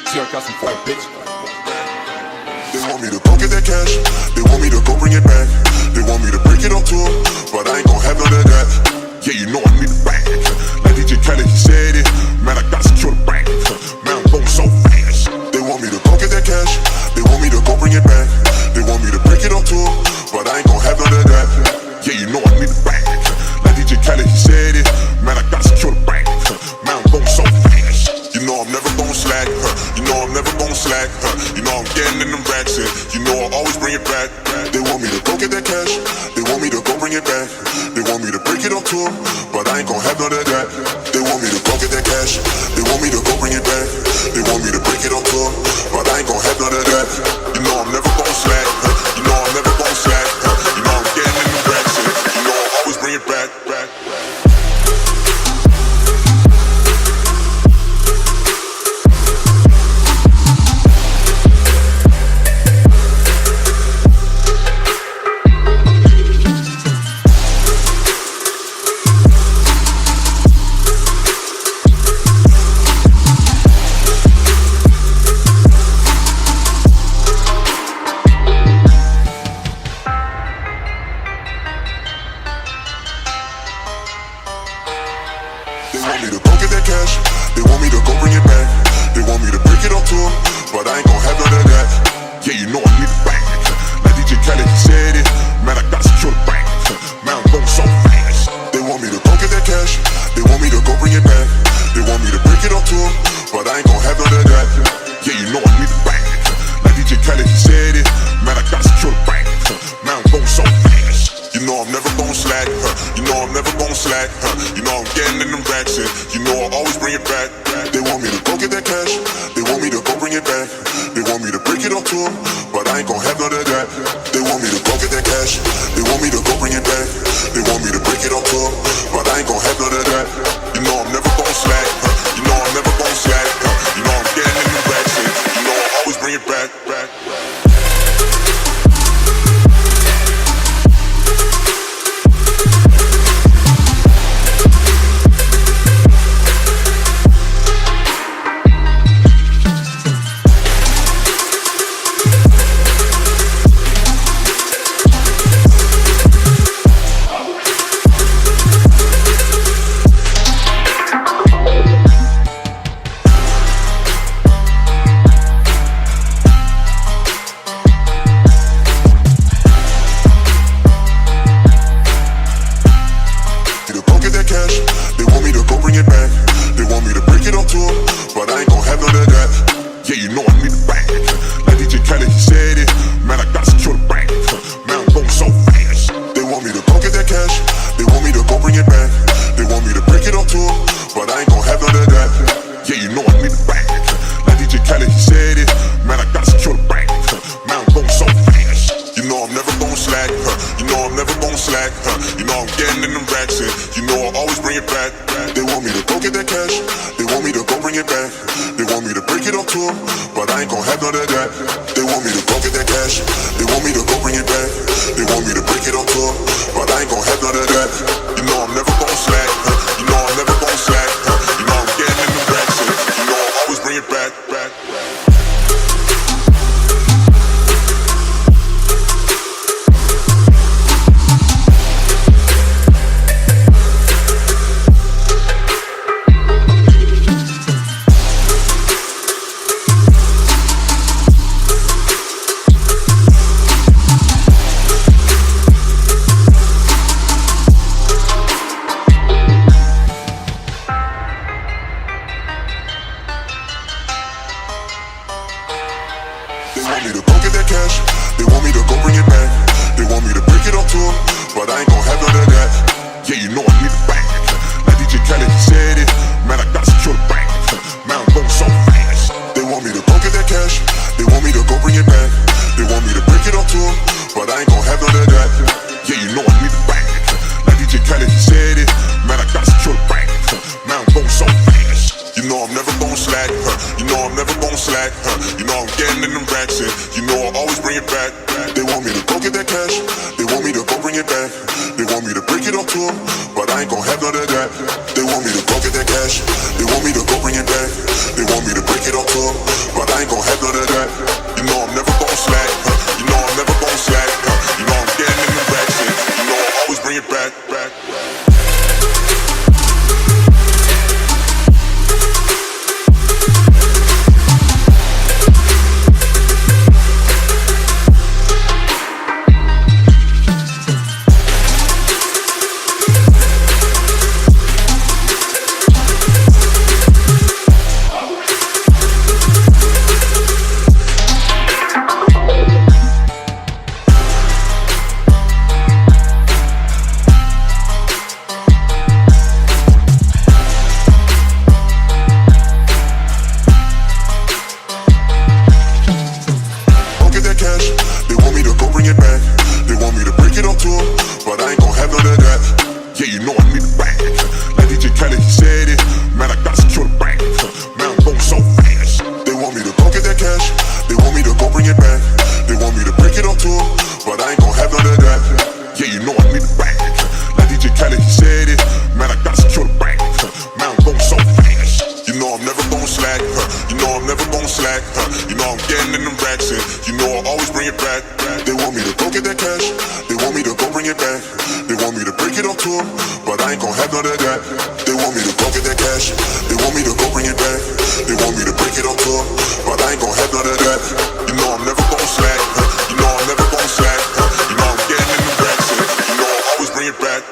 TY-415, bitch. They want me to go get that cash, they want me to go bring it back. They want me to break it up to them, but I ain't gon' have none of that. Yeah, you know I need it back. Like DJ Khaled, he said it. Man, I got secure the bank. Man, I'm going so fast. They want me to go get that cash, they want me to go bring it back. They want me to break it up to them, but I ain't gon' have none of that. Yeah, you know I need it back. Like DJ Khaled, he said it. Man, I got secure the bank. Man, I'm going so fast. You know I'm never gon' slack. You know I'm never gon' slack. You know I'm getting in them racks, and you know I always bring it back. They want me to go get that cash, they want me to go bring it back. They want me to break it up to them, but I ain't gon' have none of that. They want me to go get that cash, they want me to go bring it back. They want me to break it up to them, but I ain't gon' have none of that. You know I'm never gon' slack. You know I'm never gon' slack. You know I'm getting in them racks, and you know I always bring it back. They want me to go get that cash, they want me to go bring it back. They want me to break it up to them, but I ain't gon' have none of that. Yeah, you know I need it back. Like DJ Khaled, he said it. Man, I got secure the bank. Man, I'm going so fast. They want me to go get that cash, they want me to go bring it back. They want me to break it up to them, but I ain't gon' have none of that. Yeah, you know I need it back. Like DJ Khaled, he said it. Man, I got secure the bank. Man, I'm going so fast. You know I'm never gon' slack. You know I'm never gon' slack. You know I'm getting in them racks, and you know I always bring it back. They want me to go get that cash, they want me to go bring it back. They want me to break it up to them, but I ain't gon' have none of that. They want me to go get that cash, they want me to go bring it back. They want me to break it up to them, but I ain't gon' have none of that. You know I'm never gon' slack. You know I'm never gon' slack. You know I'm getting in them racks, and you know I always bring it back. They want me to go bring it back. They want me to break it up to them, but I ain't gon' have none of that. Yeah, you know I need it back. Like DJ Khaled, he said it. Man, I got secure the bank. Man, I'm going so fast. They want me to go get that cash, they want me to go bring it back. They want me to break it up to them, but I ain't gon' have none of that. Yeah, you know I need it back. Like DJ Khaled, he said it. Man, I got secure the bank. Man, I'm going so fast. You know I'm never gon' slack. You know I'm never gon' slack. You know I'm getting in them racks, and you know I always bring it back. They want me to go get that cash, they want me to go bring it back. They want me to break it up to them, but I ain't gon' have none of that. They want me to go get that cash, they want me to go bring it back. They want me to break it up to them, but I ain't gon' have none of that. You know I'm never gon' slack. You know I'm never gon' slack. You know I'm getting in them racks, and you know I always bring it back. They want me to go get that cash, they want me to go bring it back. They want me to break it up to them, but I ain't gon' have none of that. Yeah, you know I need it back. Like DJ Khaled, he said it. Man, I got secure the bank. Man, I'm going so fast. They want me to go get that cash, they want me to go bring it back. They want me to break it up to them, but I ain't gon' have none of that. Yeah, you know I need it back. Like DJ Khaled, he said it. Man, I got secure the bank. Man, I'm going so fast. You know I'm never gon' slack. You know I'm never gon' slack. You know I'm getting in them racks, and you know I always bring it back. They want me to go get that cash, they want me to go bring it back. They want me to break it up to them, but I ain't gon' have none of that. They want me to go get that cash, they want me to go bring it back. They want me to break it up to them, but slack. You know I'm getting in them racks and you know I always bring it back. They want me to go get that cash, they want me to go bring it back. They want me to break it up to them, but I ain't gon' have none of that. They want me to go get that cash, they want me to go bring it back. They want me to break it up to them, but I ain't gon' have none of that. You know I'm never gon' slack, you know I'm never gon' slack. You know I'm getting in them racks and you know I always bring it back.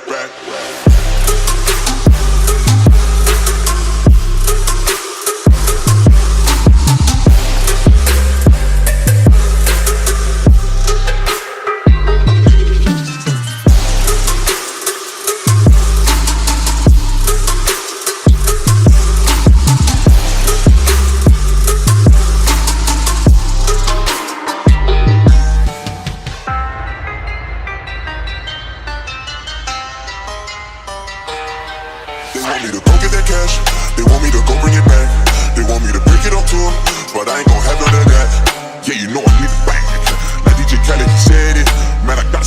They want me to go get that cash, they want me to go bring it back. They want me to break it up to them, but I ain't gon' have none of that. Yeah, you know I need it back. Like DJ Khaled, he said it. Man, I got